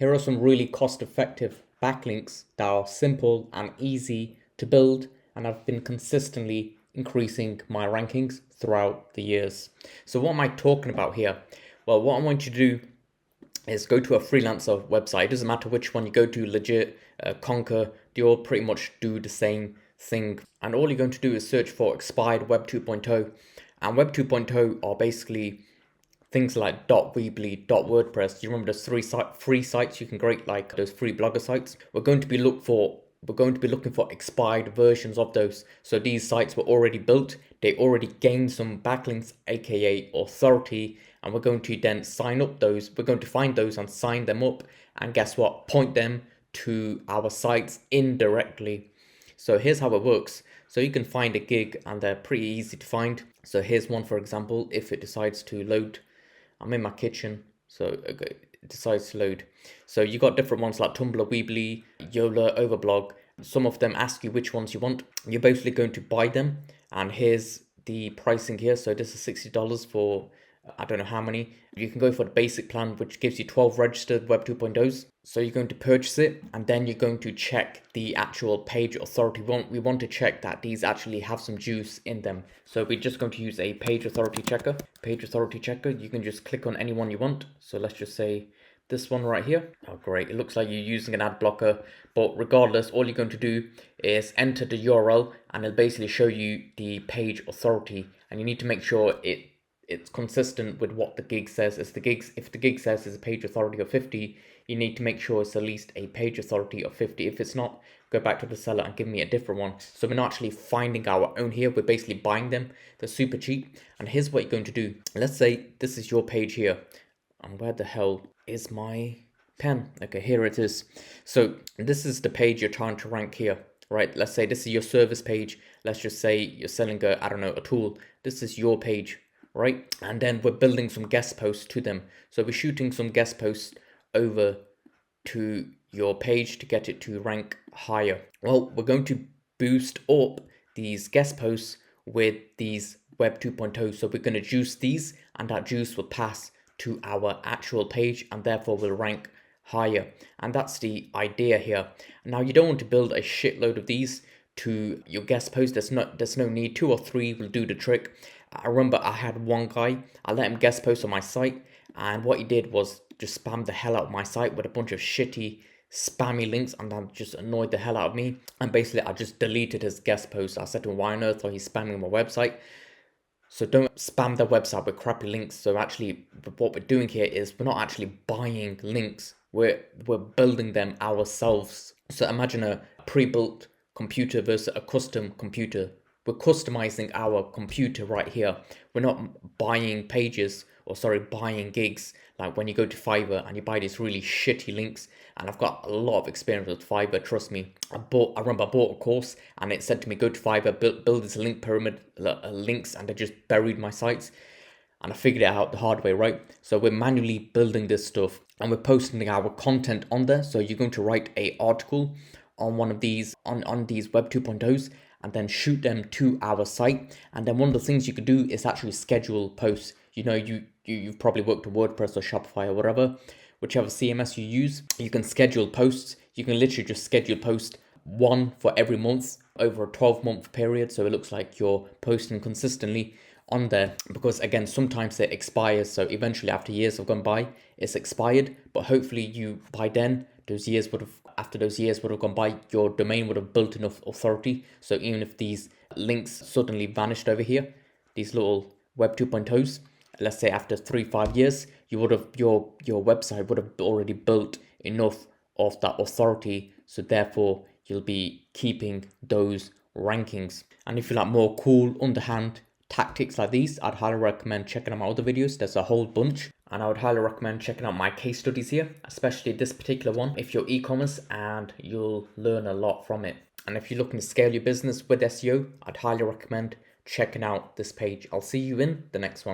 Here are some really cost-effective backlinks that are simple and easy to build, and I've been consistently increasing my rankings throughout the years. So what am I talking about here? Well, what I want you to do is go to a freelancer website. It doesn't matter which one you go to, Legit, Conquer, they all pretty much do the same thing. And all you're going to do is search for expired Web 2.0. And Web 2.0 are basically things like .weebly, .wordpress. You remember those free sites you can create, like those free blogger sites? We're going to be looking for expired versions of those. So these sites were already built, they already gained some backlinks, aka authority, and we're going to then sign up those. We're going to find those and sign them up, and guess what? Point them to our sites indirectly. So here's how it works. So you can find a gig and they're pretty easy to find. So here's one, for example, if it decides to load. I'm in my kitchen, so it decides to load. So you got different ones like Tumblr, Weebly, Yola, Overblog. Some of them ask you which ones you want. You're basically going to buy them, and here's the pricing here. So this is $60 for I don't know how many. You can go for the basic plan, which gives you 12 registered Web 2.0s. So you're going to purchase it, and then you're going to check the actual page authority. We want to check that these actually have some juice in them. So we're just going to use a page authority checker. Page authority checker, you can just click on any one you want. So let's just say this one right here. Oh, great. It looks like you're using an ad blocker, but regardless, all you're going to do is enter the URL, and it'll basically show you the page authority, and you need to make sure it's consistent with what the gig says. If the gig says it's a page authority of 50, you need to make sure it's at least a page authority of 50. If it's not, go back to the seller and give me a different one. So we're not actually finding our own here, we're basically buying them. They're super cheap. And here's what you're going to do. Let's say this is your page here, and where the hell is my pen? Okay, here it is. So this is the page you're trying to rank here, right? Let's say this is your service page. Let's just say you're selling a tool. This is your page, right? And then we're building some guest posts to them. So we're shooting some guest posts over to your page to get it to rank higher. Well, we're going to boost up these guest posts with these Web 2.0. So we're going to juice these, and that juice will pass to our actual page, and therefore will rank higher. And that's the idea here. Now, you don't want to build a shitload of these to your guest post. There's no need. 2 or 3 will do the trick. I remember I had one guy, I let him guest post on my site, and what he did was just spam the hell out of my site with a bunch of shitty spammy links, and that just annoyed the hell out of me. And basically I just deleted his guest post. I said to him, why on earth are you spamming my website? So don't spam the website with crappy links. So actually what we're doing here is we're not actually buying links, we're building them ourselves. So imagine a pre-built computer versus a custom computer. We're customizing our computer right here. We're not buying pages, or buying gigs. Like when you go to Fiverr and you buy these really shitty links, and I've got a lot of experience with Fiverr, trust me. I remember I bought a course, and it said to me, go to Fiverr, build this link pyramid, links, and they just buried my sites. And I figured it out the hard way, right? So we're manually building this stuff, and we're posting our content on there. So you're going to write an article on one of these, on these Web 2.0s, and then shoot them to our site. And then one of the things you could do is actually schedule posts. You know, you've probably worked with WordPress or Shopify or whatever, whichever CMS you use. You can schedule posts. You can literally just schedule post one for every month over a 12-month period. So it looks like you're posting consistently on there, because again, sometimes it expires. So eventually, after years have gone by, it's expired. But hopefully by then, after those years would have gone by, your domain would have built enough authority. So even if these links suddenly vanished over here, these little Web 2.0s, let's say after 3-5 years, your website would have already built enough of that authority. So therefore, you'll be keeping those rankings. And if you like more cool underhand tactics like these, I'd highly recommend checking out my other videos. There's a whole bunch, and I would highly recommend checking out my case studies here, especially this particular one if you're e-commerce, and you'll learn a lot from it. And if you're looking to scale your business with SEO, I'd highly recommend checking out this page. I'll see you in the next one.